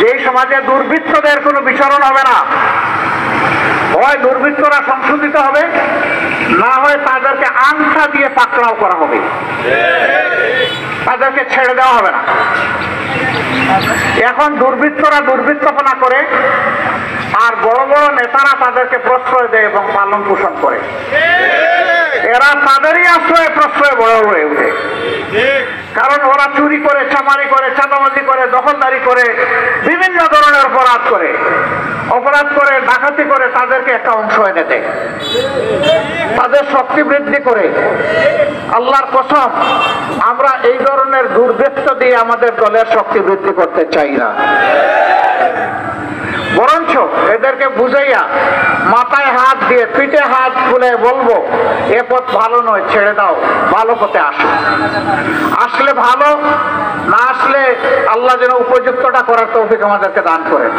যে সমাজে দুর্বৃত্তদের কোনো বিচরণ হবে না, হয় দুর্বৃত্তরা সংশোধিত হবে, না হয় তাদেরকে আংটা দিয়ে পাকড়াও করা হবে, তাদেরকে ছেড়ে দেওয়া হবে না। এখন দুর্বৃত্তরা দুর্বৃত্তপনা করে, আর বড় বড় নেতারা তাদেরকে প্রশ্রয় দেয় এবং পালন পোষণ করে। এরা তাদেরই আশ্রয়ে প্রশ্রয় বড় হয়ে ওঠে, কারণ ওরা চুরি করে, চামারি করে, চাঁদাবাজি করে, দখলদারি করে, বিভিন্ন ধরনের অপরাধ করে, ডাকাতি করে তাদেরকে একটা অংশ এনে দেয়, তাদের শক্তি বৃদ্ধি করে। আল্লাহর কসম, আমরা এই ধরনের দুর্বৃত্ত দিয়ে আমাদের দলের শক্তি বৃদ্ধি করতে চাই না, বরঞ্চ এদেরকে বুঝাইয়া মাথায় হাত দিয়ে পিঠে হাত খুলে বলবো, এ পথ ভালো নয়, ছেড়ে দাও, ভালো পথে আসো। আসলে ভালো, না আসলে আল্লাহ যেন উপযুক্তটা করার তৌফিক আমাদেরকে দান করেন।